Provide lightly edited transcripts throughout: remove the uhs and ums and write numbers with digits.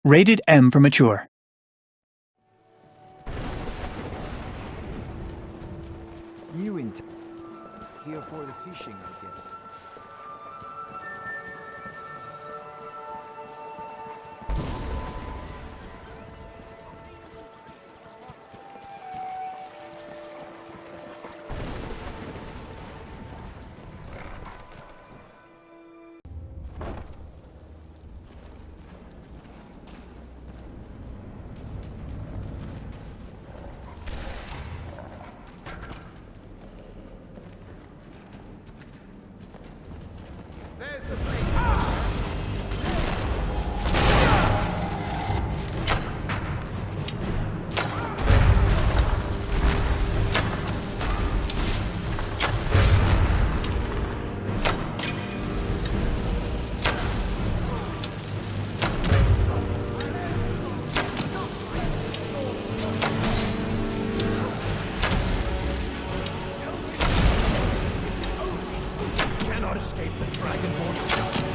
Rated M for mature. New in here for the fishing, I guess. There's the place. Cannot escape the Dragonborn's justice.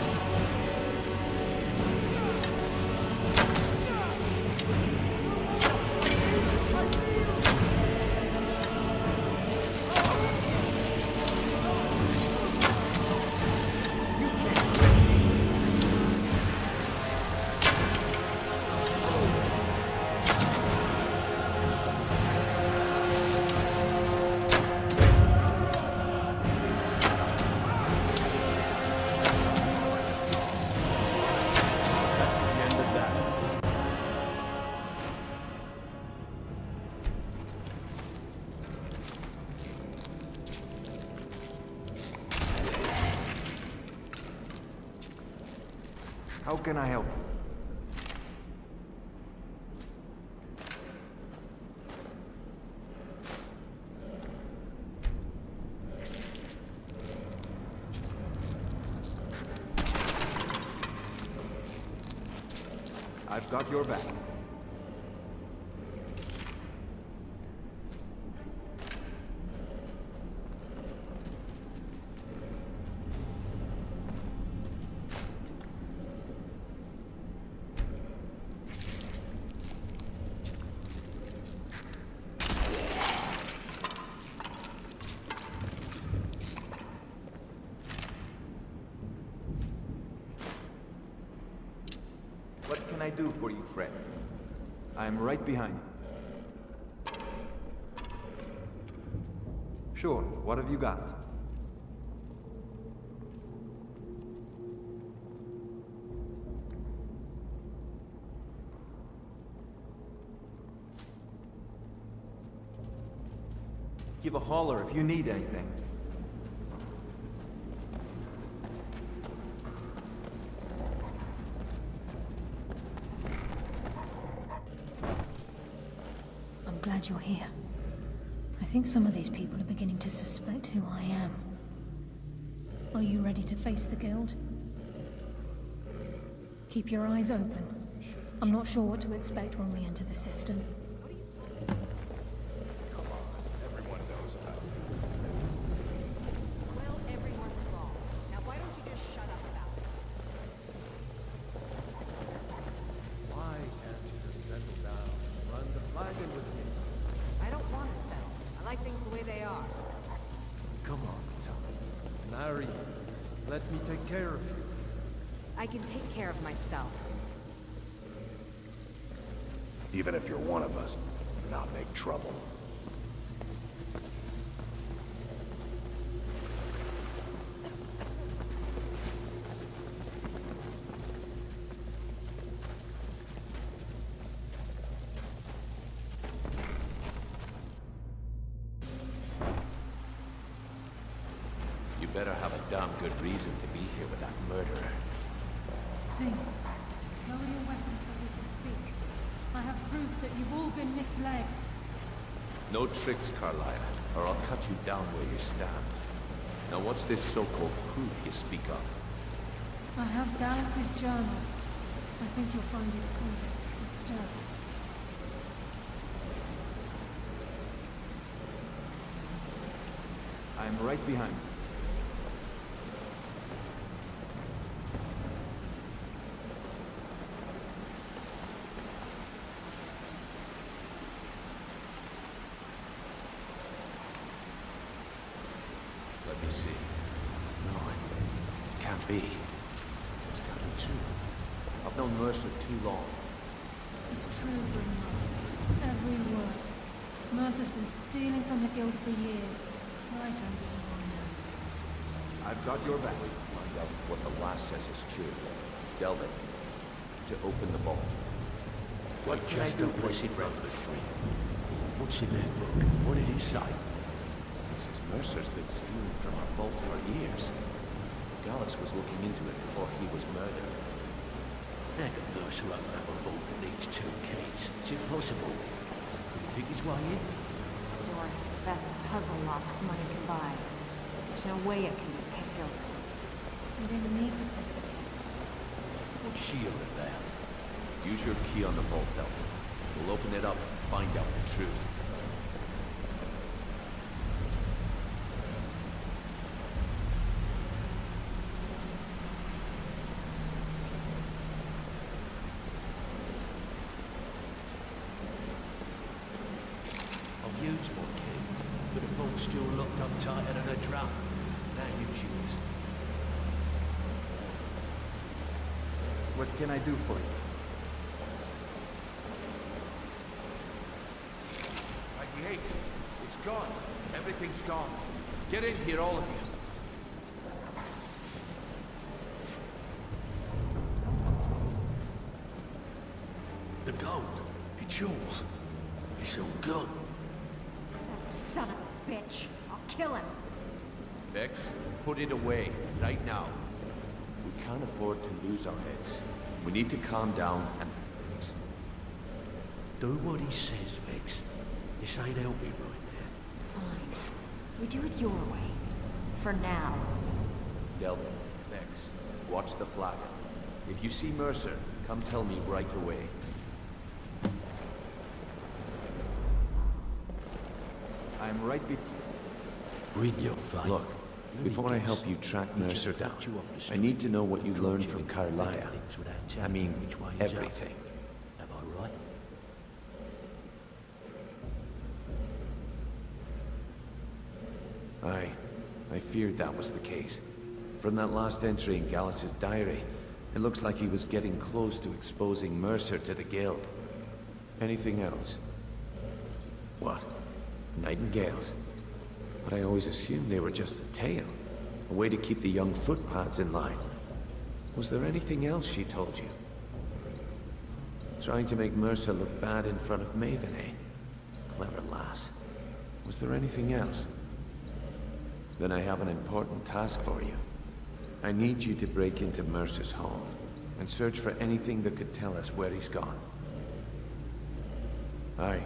That's the end of that. How can I help? I've got your back. What can I do for you, friend? I'm right behind you. Sure, what have you got? Give a holler if you need anything. I'm glad you're here. I think some of these people are beginning to suspect who I am. Are you ready to face the guild? Keep your eyes open. I'm not sure what to expect when we enter the system. Everyone knows about it. Well, everyone's wrong. Now why don't you just shut up about it? Why can't you just settle down and run the flagon with me? I don't want to settle. I like things the way they are. Come on, tell me. Marry me. Let me take care of you. I can take care of myself. Even if you're one of us, not make trouble. You better have a damn good reason to be here with that murderer. Please, lower your weapons so we can speak. I have proof that you've all been misled. No tricks, Carlisle, or I'll cut you down where you stand. Now what's this so-called proof you speak of? I have Dallas's journal. I think you'll find its contents disturbing. I'm right behind you. Mercer too long. It's true, Grimlock. Every word. Mercer's been stealing from the Guild for years, right under your noses. I've got your back. Find out what the lass says is true. Delvin, to open the vault. What can I do for you, What's in that book? What did it say? It says Mercer's been stealing from our vault for years. Gallus was looking into it before he was murdered. How can Mercer open up a vault that needs 2 keys? It's impossible. Could he pick his way in? The door has the best puzzle locks money can buy. There's no way it can be picked open. You didn't need to pick it. What's she all about? Use your key on the vault, Delvin. We'll open it up and find out the truth. I'll use my key, but the vault's still locked up tighter than a drum. Now use yours. What can I do for you? The gate. It's gone. Everything's gone. Get in here, all of you. The gold. It's yours. It's all gone. That son of a bitch. I'll kill him. Vex, put it away, right now. We can't afford to lose our heads. We need to calm down and... Do what he says, Vex. This ain't helping right now. Fine. We do it your way. For now. Delvin, Vex, watch the flag. If you see Mercer, come tell me right away. I'm right be... Read your file. Look, before I help you track Mercer down, I need to know what you learned from Carlisle. I mean, everything. Am I right? I feared that was the case. From that last entry in Gallus's diary, it looks like he was getting close to exposing Mercer to the Guild. Anything else? What? Nightingales? But I always assumed they were just a tale. A way to keep the young footpads in line. Was there anything else she told you? Trying to make Mercer look bad in front of Maven, eh? Clever lass. Was there anything else? Then I have an important task for you. I need you to break into Mercer's home and search for anything that could tell us where he's gone. Aye.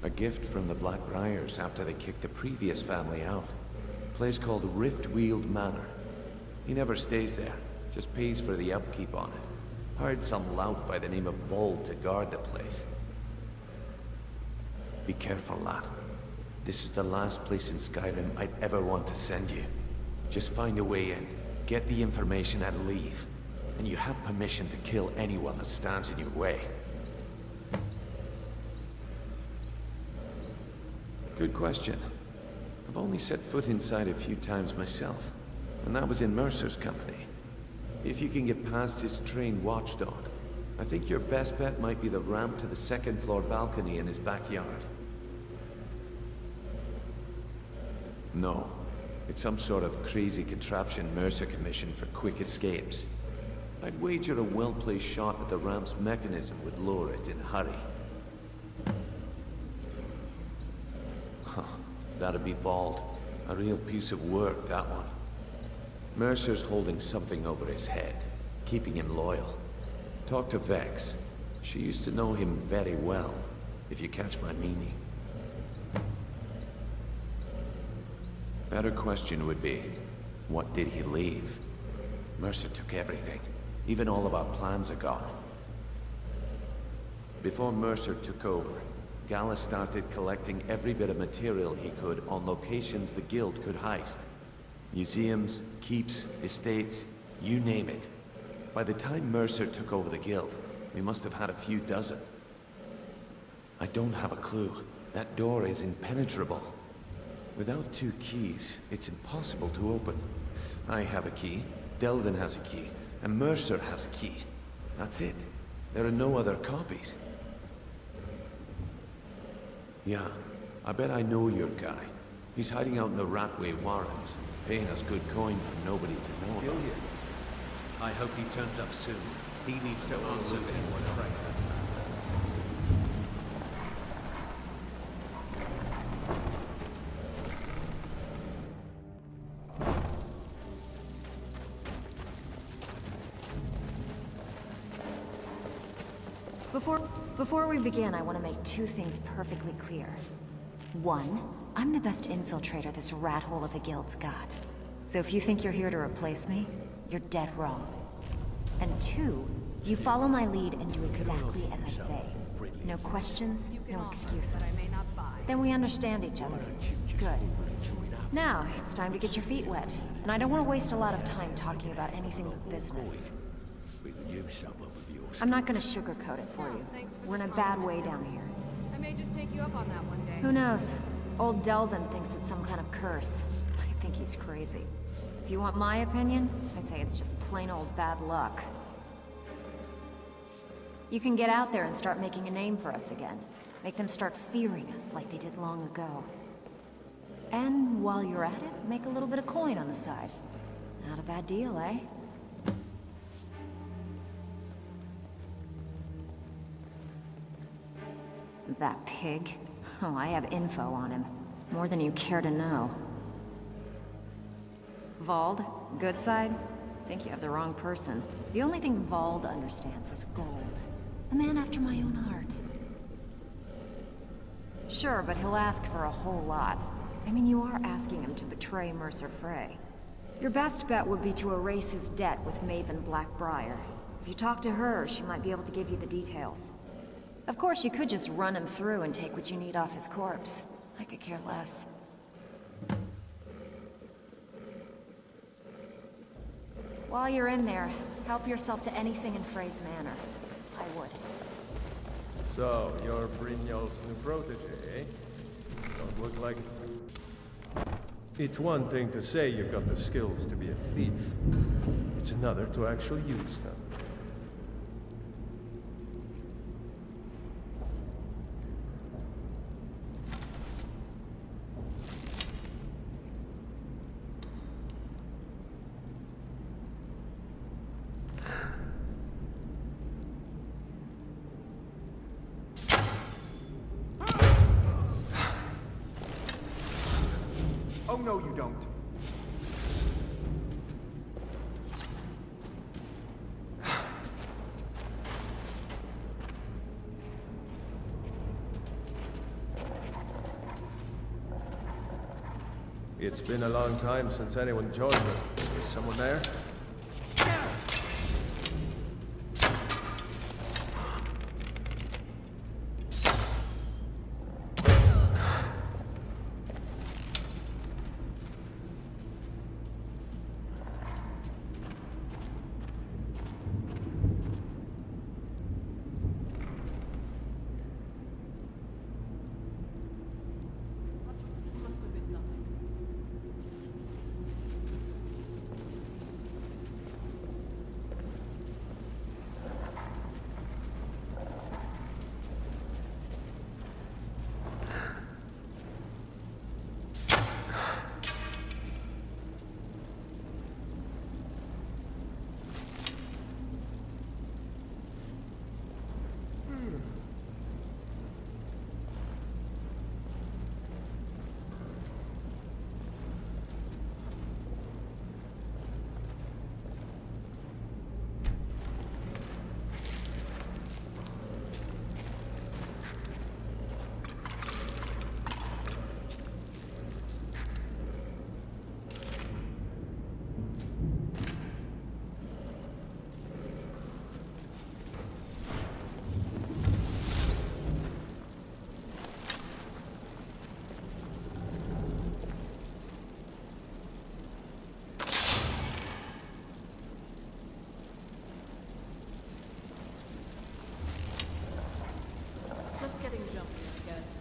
A gift from the Blackbriars after they kicked the previous family out. A place called Riftweald Manor. He never stays there, just pays for the upkeep on it. Hired some lout by the name of Bold to guard the place. Be careful, lad. This is the last place in Skyrim I'd ever want to send you. Just find a way in, get the information and leave. And you have permission to kill anyone that stands in your way. Good question. I've only set foot inside a few times myself, and that was in Mercer's company. If you can get past his trained watchdog, I think your best bet might be the ramp to the second-floor balcony in his backyard. No. It's some sort of crazy contraption Mercer commissioned for quick escapes. I'd wager a well-placed shot at the ramp's mechanism would lower it in a hurry. Huh. That'd be Bald. A real piece of work, that one. Mercer's holding something over his head, keeping him loyal. Talk to Vex. She used to know him very well, if you catch my meaning. Better question would be, what did he leave? Mercer took everything. Even all of our plans are gone. Before Mercer took over, Gallus started collecting every bit of material he could on locations the Guild could heist. Museums, keeps, estates, you name it. By the time Mercer took over the Guild, we must have had a few dozen. I don't have a clue. That door is impenetrable. Without 2 keys, it's impossible to open. I have a key, Delvin has a key, and Mercer has a key. That's it. There are no other copies. Yeah, I bet I know your guy. He's hiding out in the Ratway Warrens, paying us good coin for nobody to know Still about. here. I hope he turns up soon. He needs to answer for his betrayal. Before we begin, I want to make two things perfectly clear. One, I'm the best infiltrator this rat hole of a guild's got. So if you think you're here to replace me, you're dead wrong. And two, you follow my lead and do exactly as I say. No questions, no excuses. Then we understand each other. Good. Now, it's time to get your feet wet. And I don't want to waste a lot of time talking about anything but business. I'm not gonna sugarcoat it for you. We're in a bad way down here. I may just take you up on that one day. Who knows? Old Delvin thinks it's some kind of curse. I think he's crazy. If you want my opinion, I'd say it's just plain old bad luck. You can get out there and start making a name for us again. Make them start fearing us like they did long ago. And while you're at it, make a little bit of coin on the side. Not a bad deal, eh? That pig? Oh, I have info on him. More than you care to know. Vald, good side? Think you have the wrong person. The only thing Vald understands is gold. A man after my own heart. Sure, but he'll ask for a whole lot. I mean, you are asking him to betray Mercer Frey. Your best bet would be to erase his debt with Maven Blackbriar. If you talk to her, she might be able to give you the details. Of course, you could just run him through and take what you need off his corpse. I could care less. While you're in there, help yourself to anything in Frey's manor. I would. So, you're Brynjolf's new protege, eh? Don't look like... It's one thing to say you've got the skills to be a thief. It's another to actually use them. Oh, no, you don't. It's been a long time since anyone joined us. Is someone there? Must have been nothing. Just getting jumpy, I guess.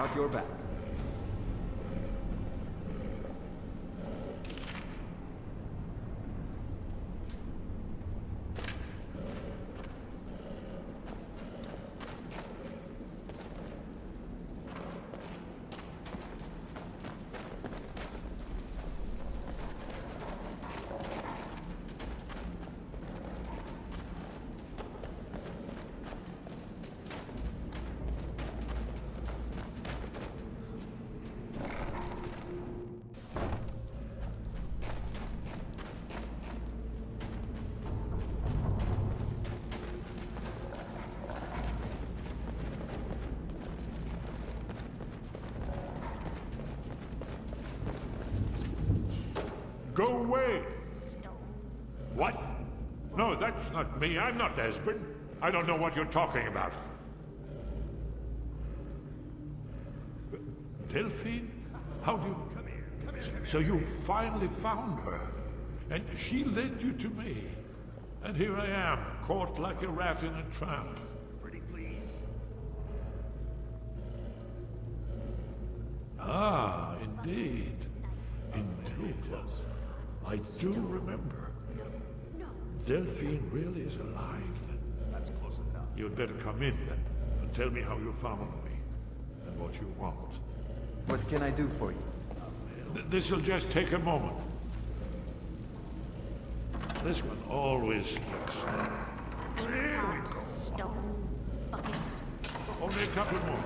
got your back. Go away! What? No, that's not me. I'm not Esbern. I don't know what you're talking about. Delphine? How do you... Come here. So you finally found her. And she led you to me. And here I am, caught like a rat in a trap. Pretty please. Ah, indeed. Indeed. I do remember. Delphine really is alive, then. That's close enough. You'd better come in, then, and tell me how you found me, and what you want. What can I do for you? This'll just take a moment. This one always sticks. There we go. Stone. Bucket. Only a couple more.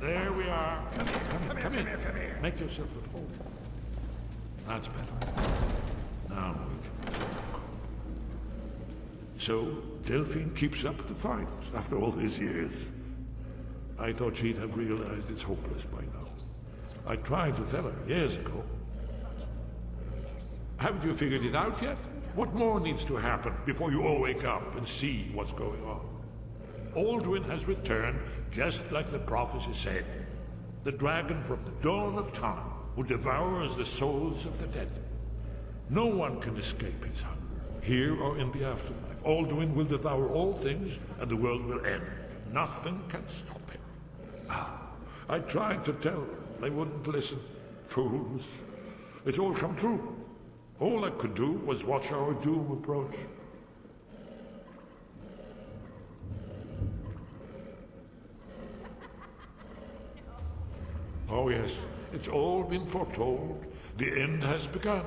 There we are. Come in. Make yourself at home. That's better. Now we can talk. So, Delphine keeps up the fight after all these years. I thought she'd have realized it's hopeless by now. I tried to tell her years ago. Haven't you figured it out yet? What more needs to happen before you all wake up and see what's going on? Alduin has returned, just like the prophecy said. The dragon from the dawn of time who devours the souls of the dead. No one can escape his hunger, here or in the afterlife. Alduin will devour all things, and the world will end. Nothing can stop him. I tried to tell them. They wouldn't listen. Fools. It's all come true. All I could do was watch our doom approach. Oh yes, it's all been foretold. The end has begun.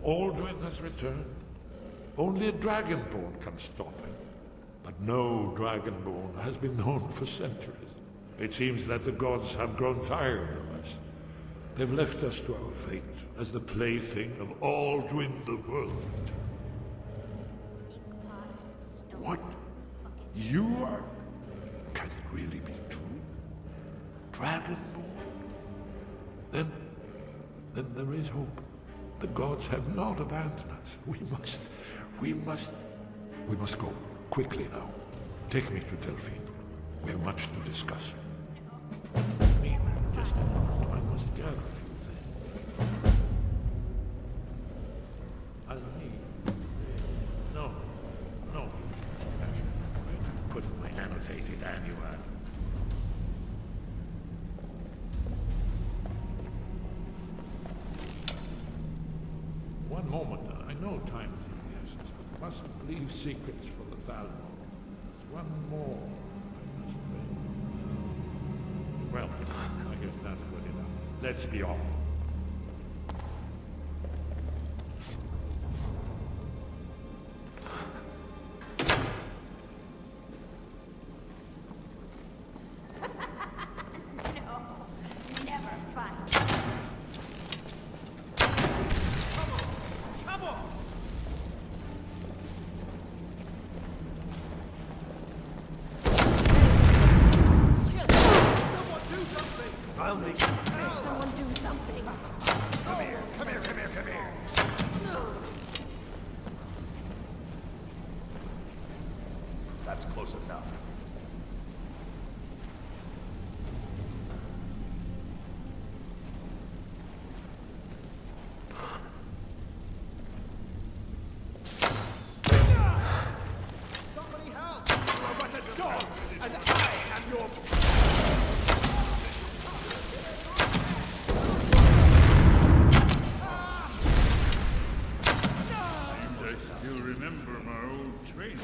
Alduin has returned. Only a dragonborn can stop him. But no dragonborn has been known for centuries. It seems that the gods have grown tired of us. They've left us to our fate as the plaything of Alduin the World Eater. What? You are... Can it really be true? Dragonborn? Then there is hope. The gods have not abandoned us. We must go. Quickly now. Take me to Delphine. We have much to discuss. Just a moment. I must gather a few things. I'll need... No. Put in my annotated annual. One moment. I know time is of the essence, but mustn't leave secrets for the Thalmor. There's one more I must bring. Well, I guess that's good enough. Let's be off. Someone do something. Come here. That's close enough. remember my old training.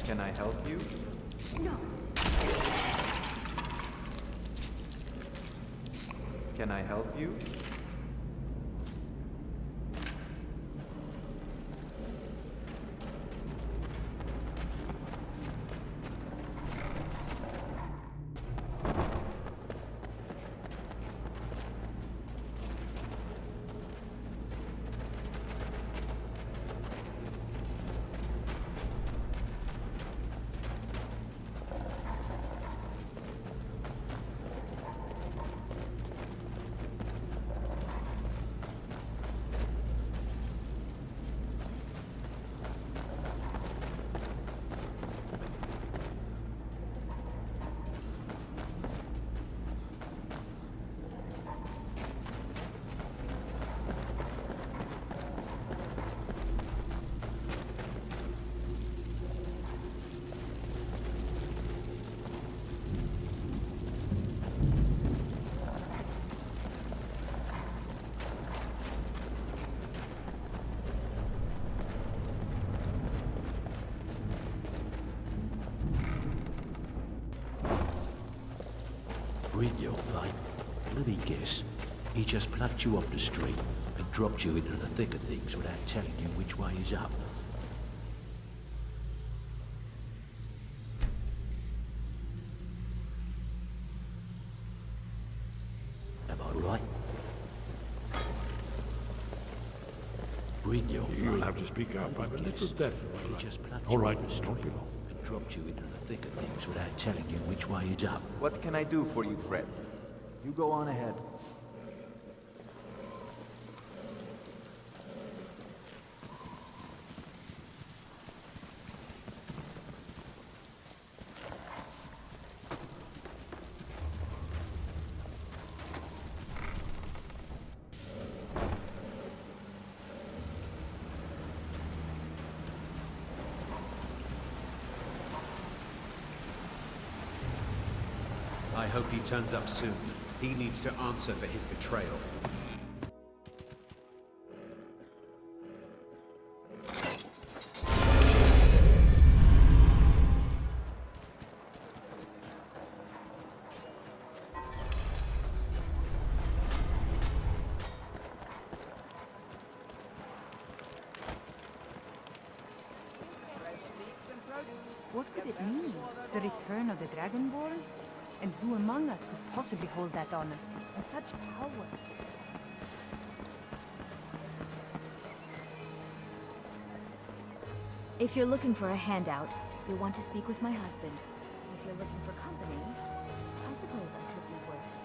Can I help you? No. Can I help you? Brignold, mate. Let me guess. He just plucked you off the street and dropped you into the thick of things without telling you which way is up. Am I right? Brignold, You'll mate. have to speak up. I'm a little deaf in my He right. just plucked All you right, off the don't street be long. and dropped you into the thick of things without telling you which way is up. What can I do for you, Fred? You go on ahead. I hope he turns up soon. He needs to answer for his betrayal. What could it mean? The return of the Dragonborn? And who among us could possibly hold that honor? And such power? If you're looking for a handout, you'll want to speak with my husband. If you're looking for company, I suppose I could do worse.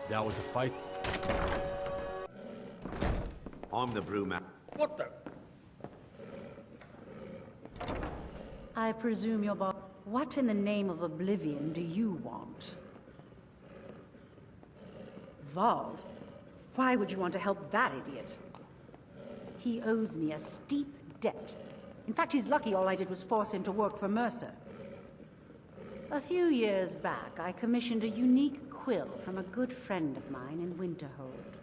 That was a fight. I'm the brewmaster. What the? I presume your boss... What in the name of oblivion do you want? Vald? Why would you want to help that idiot? He owes me a steep debt. In fact, he's lucky all I did was force him to work for Mercer. A few years back, I commissioned a unique quill from a good friend of mine in Winterhold.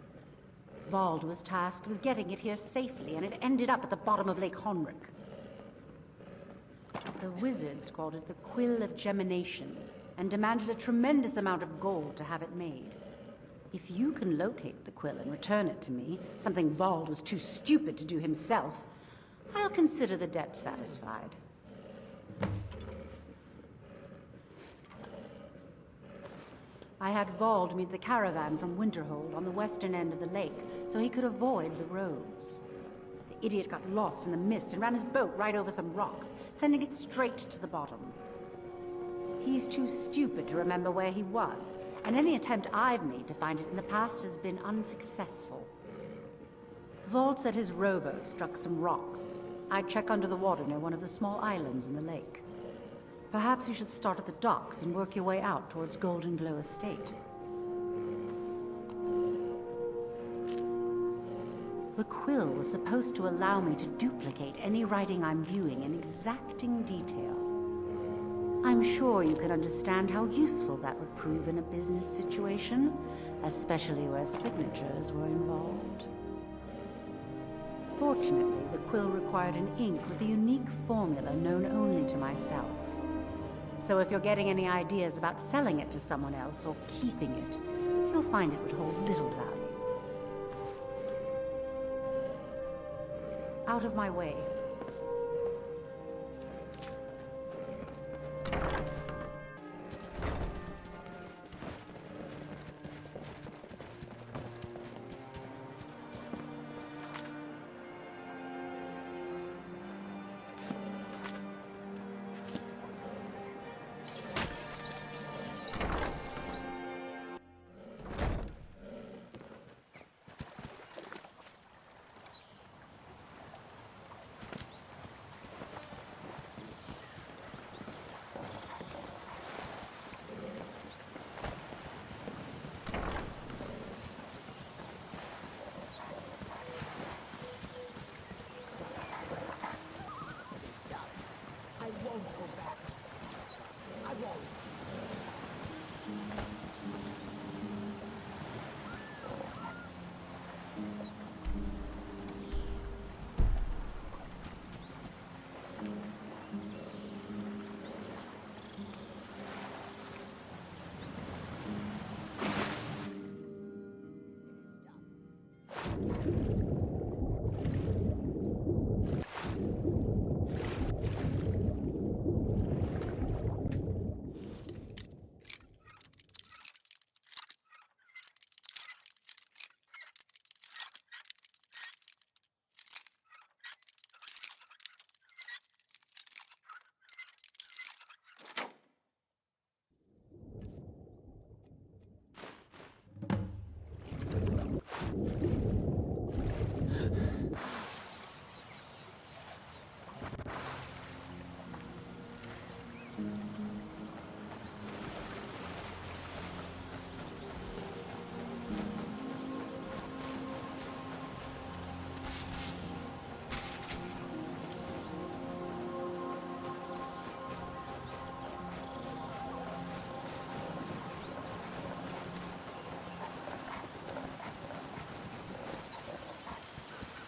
Vald was tasked with getting it here safely, and it ended up at the bottom of Lake Honrick. The wizards called it the Quill of Gemination, and demanded a tremendous amount of gold to have it made. If you can locate the quill and return it to me, something Vald was too stupid to do himself, I'll consider the debt satisfied. I had Vald meet the caravan from Winterhold on the western end of the lake, so he could avoid the roads. The idiot got lost in the mist and ran his boat right over some rocks, sending it straight to the bottom. He's too stupid to remember where he was, and any attempt I've made to find it in the past has been unsuccessful. Vald said his rowboat struck some rocks. I'd check under the water near one of the small islands in the lake. Perhaps you should start at the docks and work your way out towards Golden Glow Estate. The quill was supposed to allow me to duplicate any writing I'm viewing in exacting detail. I'm sure you can understand how useful that would prove in a business situation, especially where signatures were involved. Fortunately, the quill required an ink with a unique formula known only to myself. So if you're getting any ideas about selling it to someone else or keeping it, you'll find it would hold little value. Out of my way.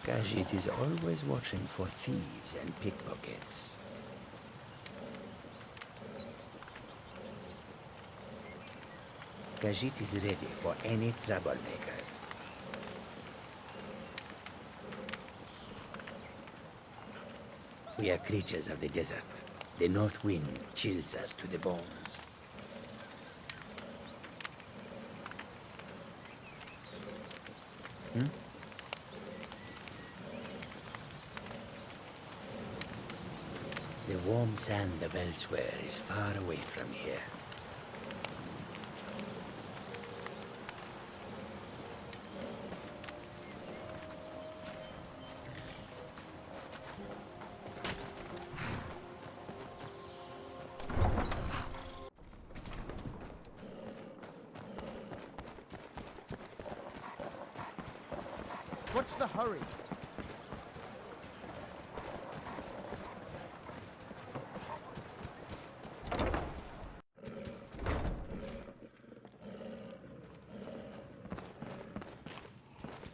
Khajiit is always watching for thieves and pickpockets. Khajiit is ready for any troublemakers. We are creatures of the desert. The north wind chills us to the bones. The warm sand of elsewhere is far away from here. What's the hurry?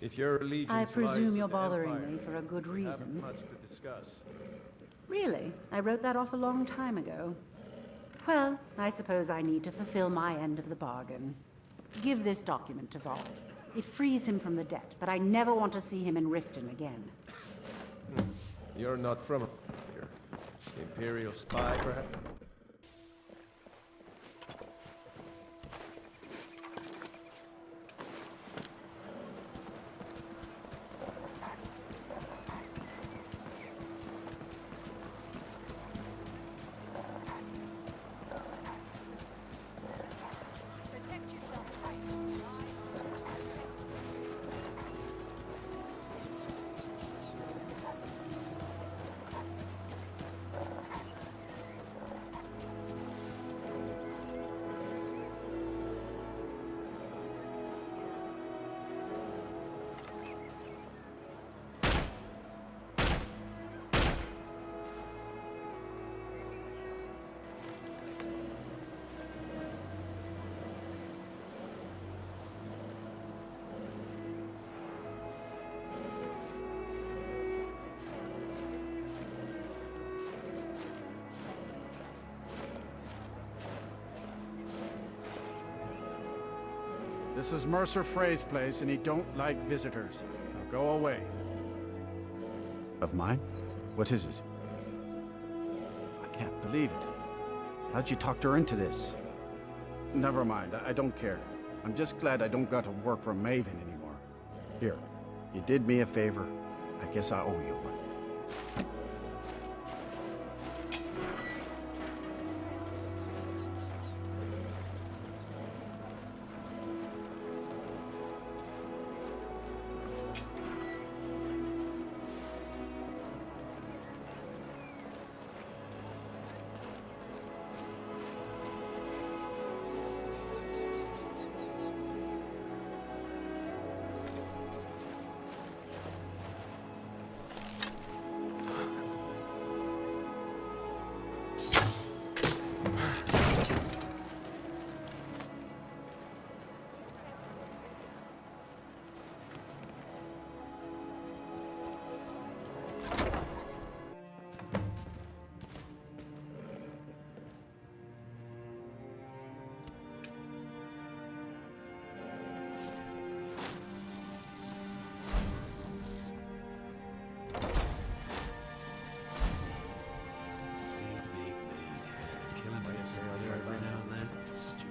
If your allegiance I lies presume with you're the bothering Empire, me for a good we haven't reason. much to discuss. Really? I wrote that off a long time ago. Well, I suppose I need to fulfill my end of the bargain. Give this document to Vold. It frees him from the debt, but I never want to see him in Riften again. You're not from here. Imperial spy, perhaps? This is Mercer Frey's place, and he don't like visitors. Now go away. Of mine? What is it? I can't believe it. How'd you talk her into this? Never mind, I don't care. I'm just glad I don't got to work for Maven anymore. Here, you did me a favor. I guess I owe you one. Every now and then. Stupid.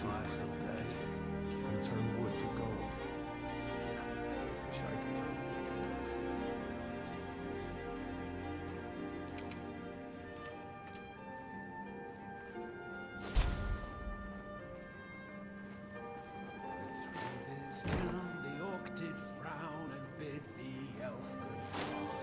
Twice a day. Can turn wood to gold. Wish I could turn wood to gold. Through this town, the orc did frown and bid the elf goodbye.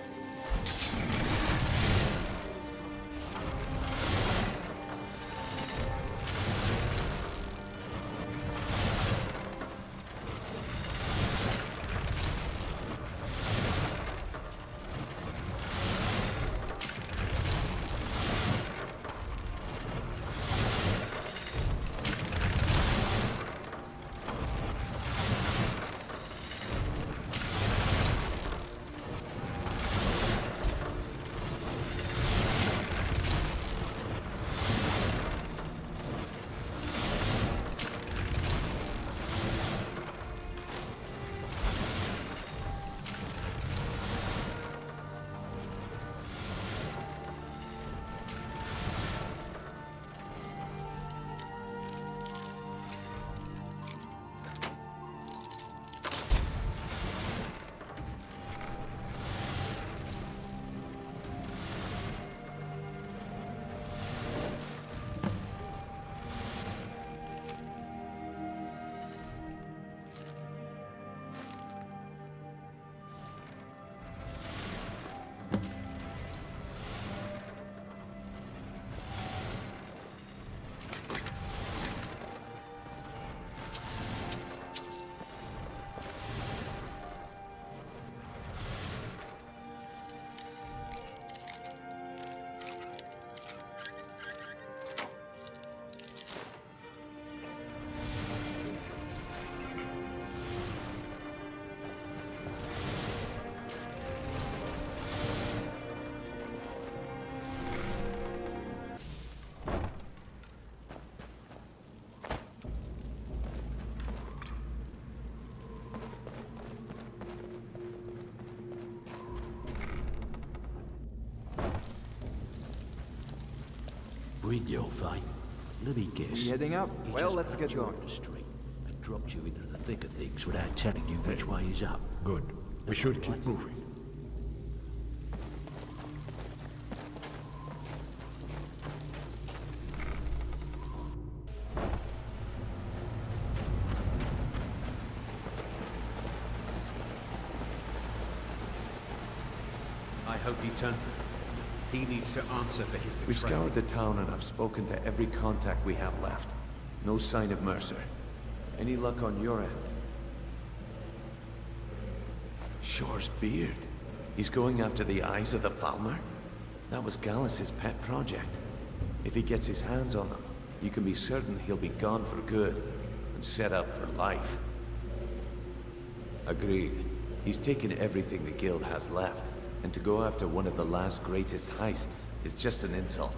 Brynjolf, eh? Let me guess. We heading out? He Well, just let's plucked get you going. off the street and dropped you into the thick of things without telling you which way is up. Good. We should keep moving. I hope he turns. He needs to answer for his We've betrayal. scoured the town and I've spoken to every contact we have left. No sign of Mercer. Any luck on your end? Shore's beard. He's going after the eyes of the Falmer? That was Gallus's pet project. If he gets his hands on them, you can be certain he'll be gone for good and set up for life. Agreed. He's taken everything the Guild has left, and to go after one of the last greatest heists is just an insult.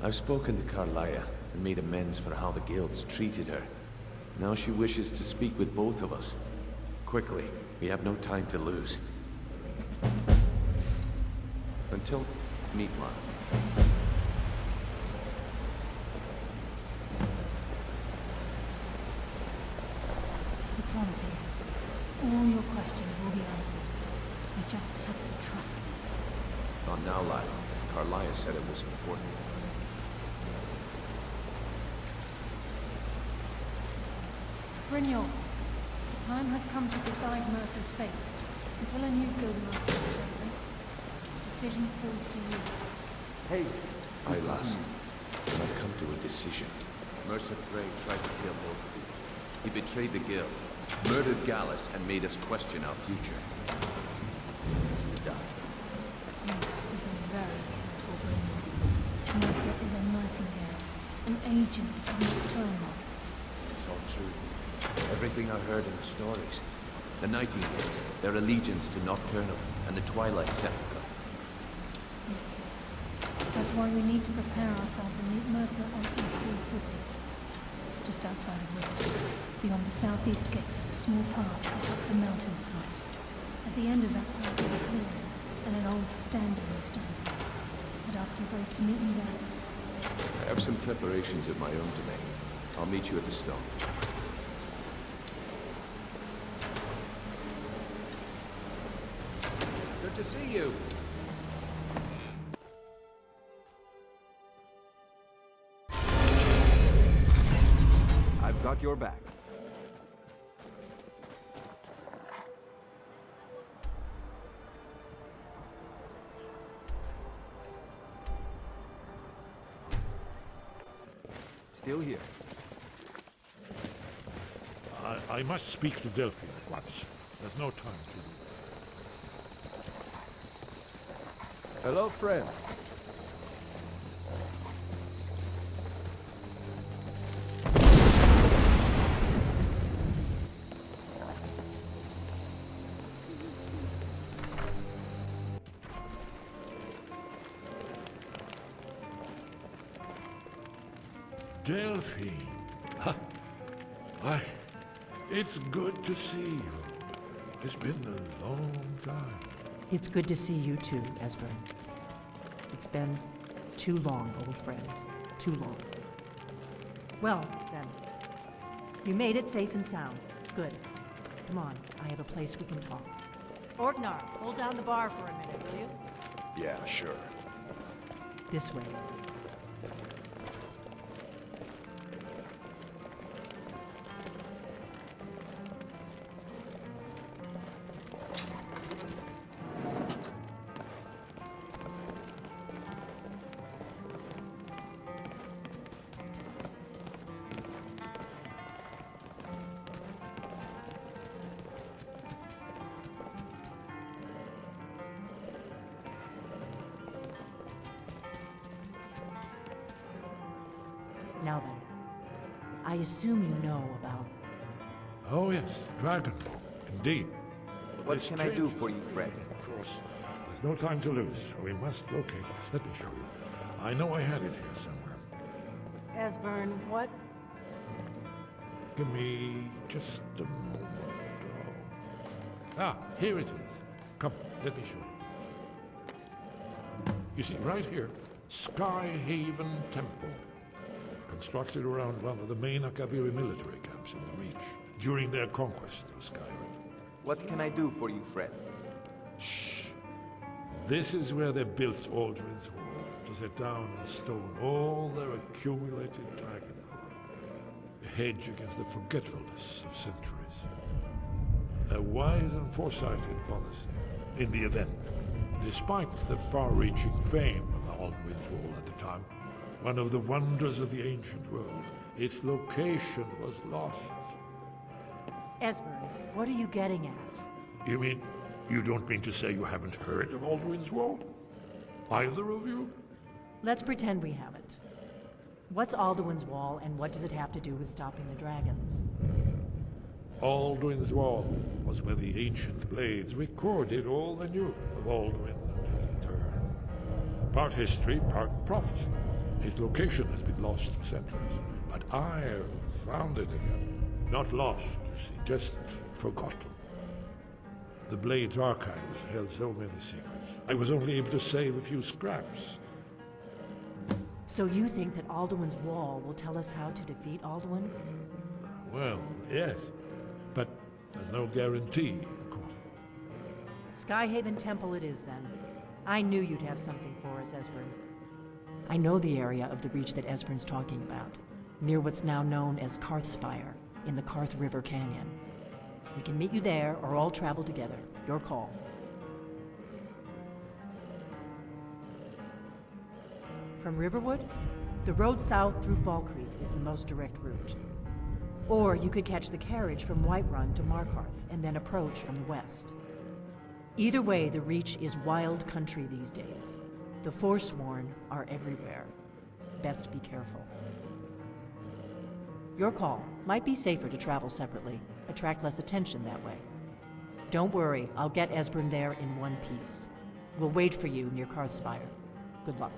I've spoken to Carlia and made amends for how the Guild's treated her. Now she wishes to speak with both of us. Quickly, we have no time to lose. Until... meet one. I promise you, all your questions will be answered. You just have to trust me. Not now, lad. Carlia said it was important. Brynjolf, the time has come to decide Mercer's fate. Until a new guildmaster is chosen, the decision falls to you. Hey, Aye, lass. I've come to a decision. Mercer Frey tried to kill both of you. He betrayed the Guild, murdered Gallus, and made us question our future. It's the die. You have to be very careful, Brynjolf. Mercer is a nightingale, an agent of Nocturnal. It's all true. Everything I heard in the stories. The Nightingales, their allegiance to Nocturnal, and the Twilight Sepulchre. That's why we need to prepare ourselves and meet Mercer on equal footing. Just outside of Rift, beyond the southeast gate is a small path up the mountainside. At the end of that path is a clearing and an old standing stone. I'd ask you both to meet me there. I have some preparations of my own to make. I'll meet you at the stone. Good to see you. I've got your back. Still here. I must speak to Delphine at once. There's no time to... Hello, friend. Delphine. Why, it's good to see you. It's been a long time. It's good to see you too, Esbern. It's been too long, old friend. Too long. Well, then. You made it safe and sound. Good. Come on, I have a place we can talk. Orgnar, hold down the bar for a minute, will you? Yeah, sure. This way. Now then, I assume you know about... Oh yes, Dragonbolt, indeed. But What this can I do strange for you, Fred? Of course, there's no time to lose. We must locate. Let me show you. I know I had it here somewhere. Esbern, what? Give me just a moment. Ah, here it is. Come, let me show you. You see, right here, Skyhaven Temple, constructed around one of the main Akaviri military camps in the Reach during their conquest of Skyrim. What can I do for you, friend? Shh. This is where they built Aldrin's Wall, to set down in stone all their accumulated dragon power, a hedge against the forgetfulness of centuries. A wise and foresighted policy. In the event, despite the far-reaching fame of the Aldrin's Wall at the time, one of the wonders of the ancient world, its location was lost. Esbern, what are you getting at? You mean, you don't mean to say you haven't heard of Aldrin's Wall? Either of you? Let's pretend we haven't. What's Alduin's Wall, and what does it have to do with stopping the dragons? Aldrin's Wall was where the ancient blades recorded all they knew of Aldrin and his return. Part history, part prophecy. Its location has been lost for centuries, but I found it again. Not lost, you see, just forgotten. The Blade's archives held so many secrets. I was only able to save a few scraps. So you think that Alduin's Wall will tell us how to defeat Alduin? Well, yes. But there's no guarantee, of course. Skyhaven Temple it is, then. I knew you'd have something for us, Esbern. I know the area of the Reach that Esbern's talking about, near what's now known as Karthspire, in the Karth River Canyon. We can meet you there, or all travel together. Your call. From Riverwood, the road south through Falkreath is the most direct route. Or you could catch the carriage from Whiterun to Markarth, and then approach from the west. Either way, the Reach is wild country these days. The Forsworn are everywhere. Best be careful. Your call. Might be safer to travel separately. Attract less attention that way. Don't worry, I'll get Esbern there in one piece. We'll wait for you near Karthspire. Good luck.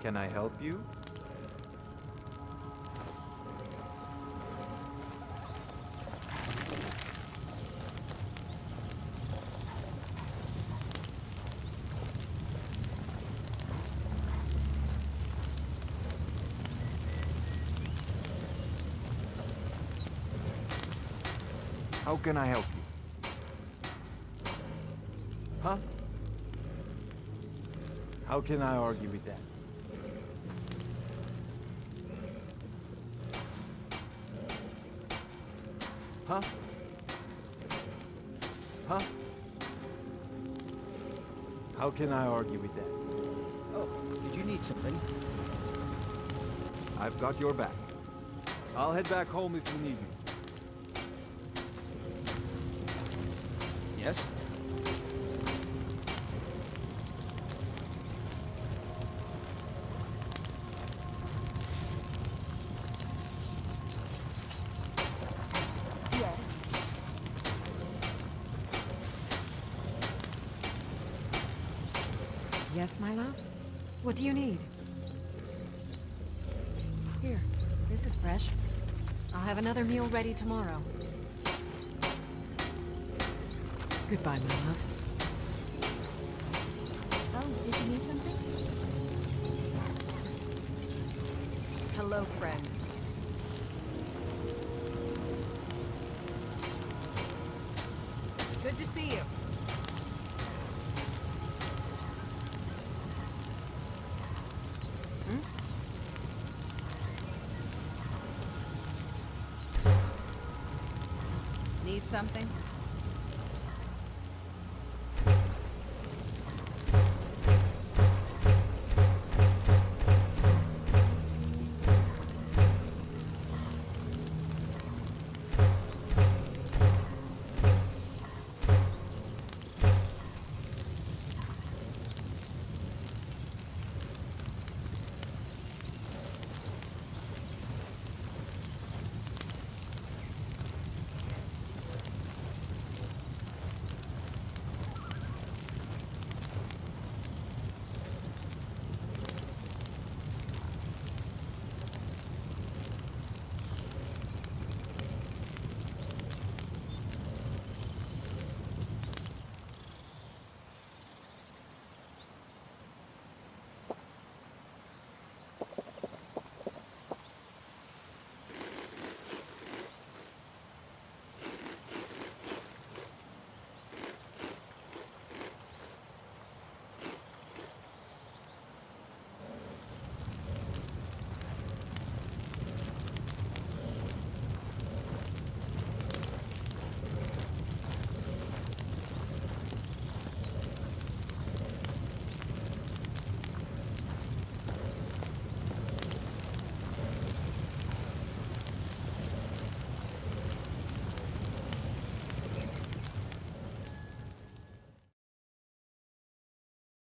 Can I help you? How can I help you? Huh? How can I argue with that? Huh? Huh? How can I argue with that? Oh, did you need something? I've got your back. I'll head back home if you need me. Yes? Yes. Yes, my love? What do you need? Here, this is fresh. I'll have another meal ready tomorrow. Goodbye, my love. Oh, did you need something? Hello, friend. Good to see you. Need something?